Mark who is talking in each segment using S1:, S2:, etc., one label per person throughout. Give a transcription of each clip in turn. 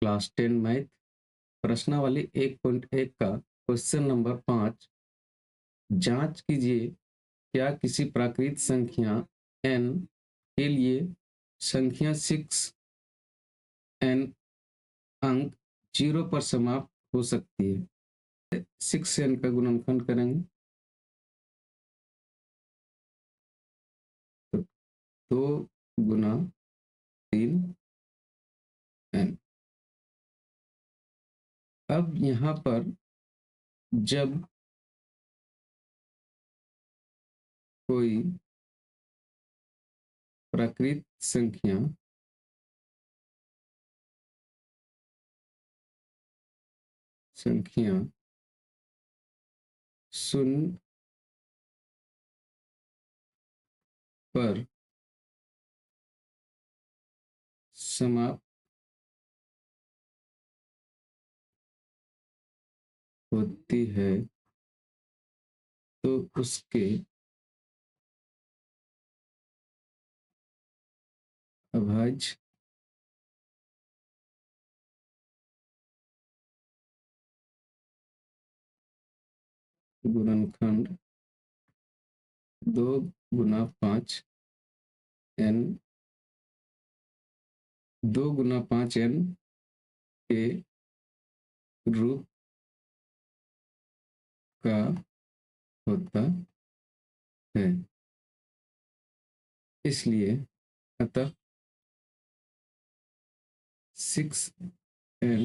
S1: Class 10 math प्रश्नावली 1.1 का question number 5। जांच कीजिए क्या किसी प्राकृत संख्या n के लिए संख्या 6n अंक 0 पर समाप्त हो सकती है। 6n का गुणनखंड करेंगे तो 2 गुना 3n। अब यहाँ पर जब कोई प्राकृत संख्या शून्य पर समाप्त होती है तो उसके अभाज्य गुणनखंड 2 गुना 5n 2 गुना 5n के रूप का होता है। इसलिए अतः 6n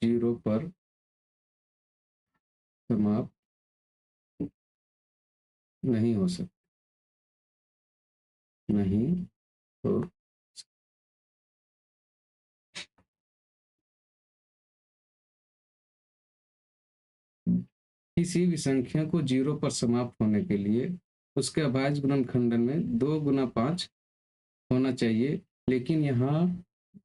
S1: 0 पर समाप्त नहीं हो सकता, नहीं हो। किसी भी संख्या को 0 पर समाप्त होने के लिए उसके अभाज्य गुणनखंड में 2 गुना 5 होना चाहिए, लेकिन यहाँ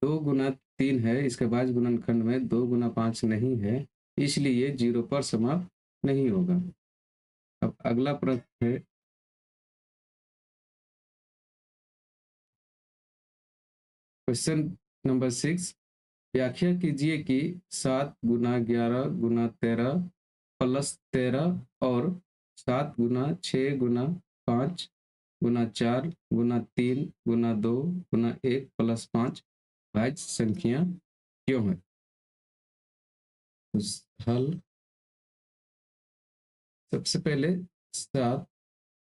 S1: 2 गुना 3 है, इसके अभाज्य गुणनखंड में 2 गुना 5 नहीं है, इसलिए 0 पर समाप्त नहीं होगा। अब अगला प्रश्न है क्वेश्चन नंबर 6। व्याख्या कीजिए कि 7 गुना 11 गुना 13 प्लस 13 और 7 गुना 6 गुना 5 गुना 4 गुना 2 गुना 1 प्लस 5 भाज्य संख्या क्यों है। हल सबसे पहले 7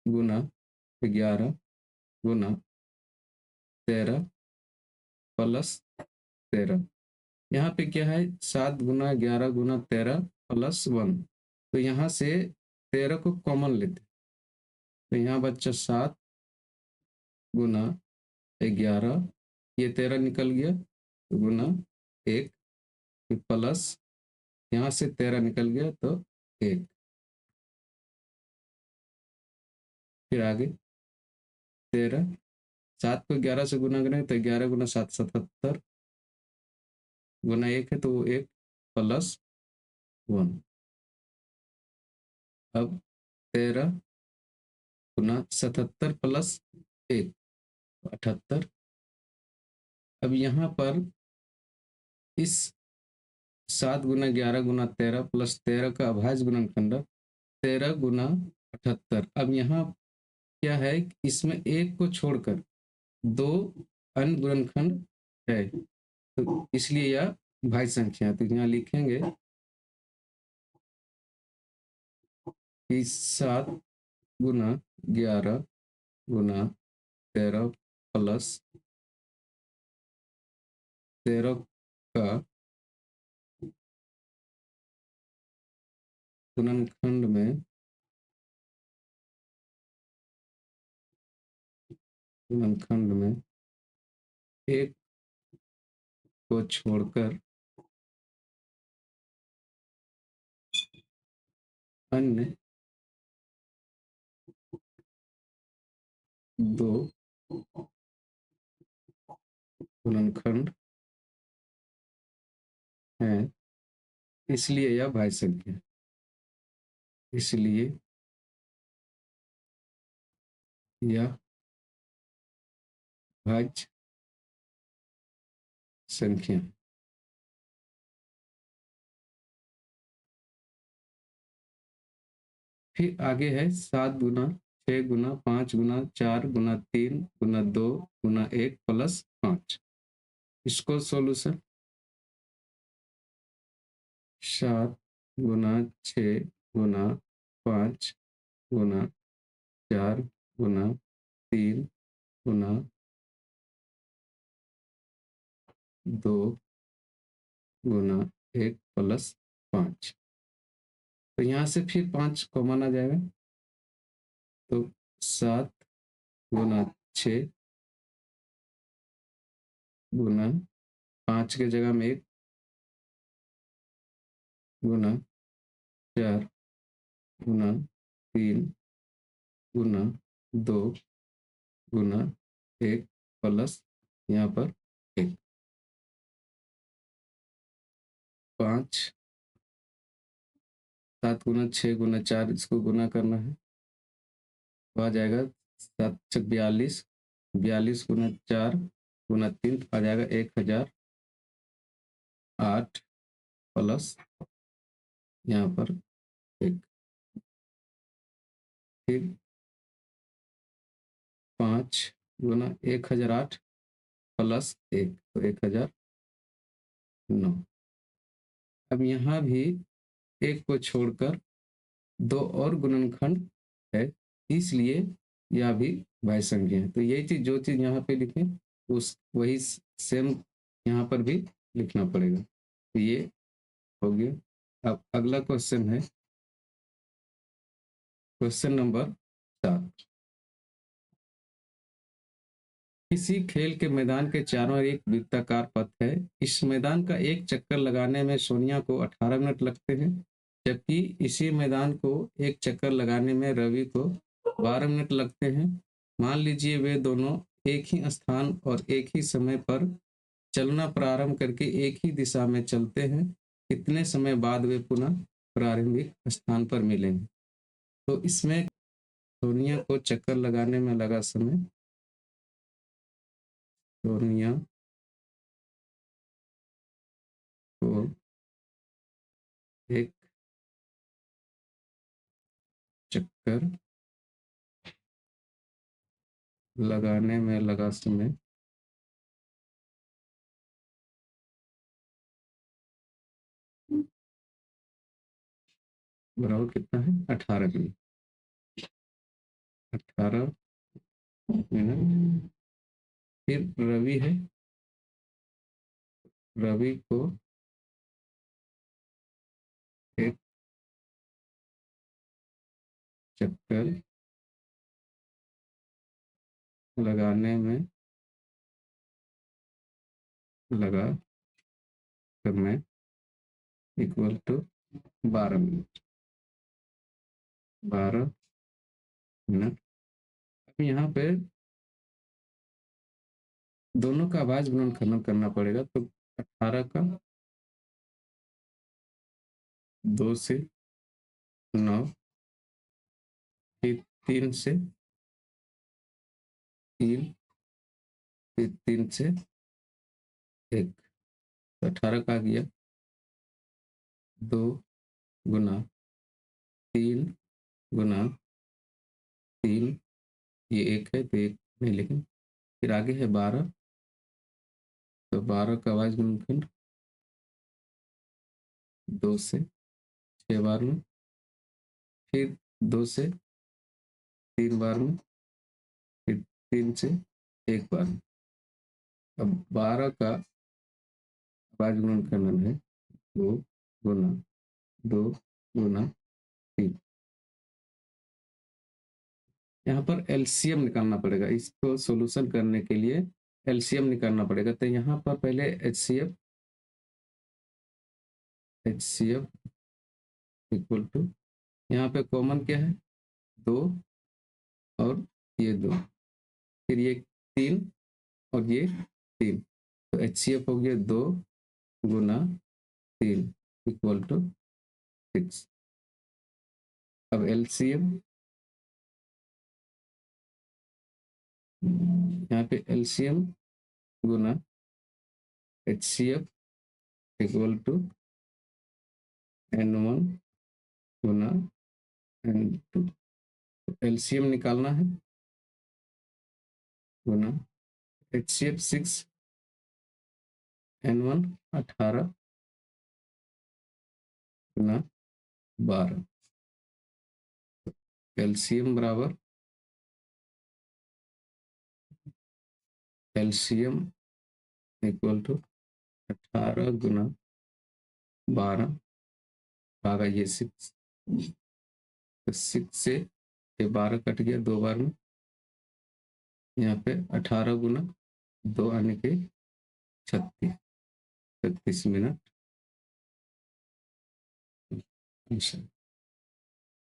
S1: गुना 11 गुना 13 प्लस 13। यहाँ पे क्या है 7 गुना 11 गुना 13 प्लस 1, तो यहाँ से 13 को कॉमन लेते, तो यहाँ बच्चा 7 गुना 11, ये 13 निकल गया तो गुना 1 प्लस यहाँ से 13 निकल गया तो 1, फिर आगे 13, 7 को 11 से गुना करें तो 11 गुना 7 77, गुना 1 है तो 1 प्लस 1। अब 13 गुना 77 प्लस 1 78। अब यहाँ पर इस 7 गुना 11 गुना 13 प्लस 13 का अभाज्य गुणनखंड 13 गुना 78। अब यहाँ क्या है, इसमें एक को छोड़कर 2 अन्य गुणनखंड है, तो इसलिए यह भाज्य संख्या है। तो यहाँ लिखेंगे कि 7 गुना 11 गुना 13 प्लस 13 का गुणनखंड में एक को छोड़कर अन्य 2 गुणनखंड है, इसलिए यह भाज्य संख्या, इसलिए यह भाज्य संख्या। फिर आगे है 7 गुना 6 गुना 5 गुना 4 गुना 3 गुना 2 गुना 1 प्लस 5। इसको सॉल्यूशन 7 गुना 6 गुना 5 गुना 4 गुना 3 गुना 2 गुना 1 प्लस 5। तो यहाँ से फिर 5 कॉमन आ जाएगा, तो 7 गुना 6 गुना 5 के जगह में 1 गुना 4 गुना 3 गुना 2 गुना 1 प्लस यहाँ पर 1। 5 7 गुना 6 गुना 4 इसको गुना करना है, तो आ जाएगा 7 छक 42, 42 गुना 4 गुना 3 आ जाएगा 1008 प्लस यहाँ पर 1। फिर 5 गुना 1008 प्लस 1 तो 1009। अब यहाँ भी 1 को छोड़कर 2 और गुणनखंड है, इसलिए यह भी भाज्य संख्या है। तो यही चीज जो चीज यहाँ पे लिखे उस वही सेम यहाँ पर भी लिखना पड़ेगा। तो ये हो गया। अब अगला क्वेश्चन है क्वेश्चन नंबर 7। किसी खेल के मैदान के चारों ओर एक वृत्ताकार पथ है। इस मैदान का एक चक्कर लगाने में सोनिया को 18 मिनट लगते हैं, जबकि इसी मैदान को एक चक्कर लगाने में रवि को 12 मिनट लगते हैं। मान लीजिए वे दोनों एक ही स्थान और एक ही समय पर चलना प्रारंभ करके एक ही दिशा में चलते हैं। कितने समय बाद वे पुनः प्रारंभिक स्थान पर मिलेंगे? तो इसमें सोनिया को चक्कर लगाने में लगा समय, सोनिया को एक चक्कर लगाने में लगा समय बराबर कितना है? 18 मिनट। 18 मिनट। फिर रवि है, रवि को एक चक्कर लगाने में लगा समय इक्वल टू 12 मिनट। 12 मिनट। अब यहाँ पे दोनों का आवाज गुणनखंड करना पड़ेगा, तो 18 का 2 से 9, फिर 3 से 3, फिर 3 से 1, तो 18 का आ गया 2 गुना 3 गुना 3, ये 1 है तो 1 नहीं, लेकिन फिर आगे है 12, तो 12 का आवाज गुणनखंड 2 से 6 बार में, फिर 2 से 3 बार में, फिर 3 से 1 बार में। अब 12 का आवाज गुणनखंड है 2 गुना 2 गुना 3। यहाँ पर एलसीएम निकालना पड़ेगा, इसको सॉल्यूशन करने के लिए एलसीएम निकालना पड़ेगा। तो यहाँ पर पहले एचसीएफ इक्वल टू, यहाँ पे कॉमन क्या है? 2 और ये 2, फिर ये 3 और ये 3, तो एचसीएफ हो गया 2 गुना 3 इक्वल टू 6। अब एलसीएम यहाँ पे एलसीएम गुना HCF इक्वल टू N1 गुना N2। एलसीएम निकालना है, गुना HCF 6, N1 18 गुना 12। एलसीएम बराबर एलसीएम इक्वल टू 18 गुना 12 भागा ये 6, तो 6 से ये 12 कट गया 2 बार में, यहाँ पे 18 गुना 2 आने के 36 मिनट।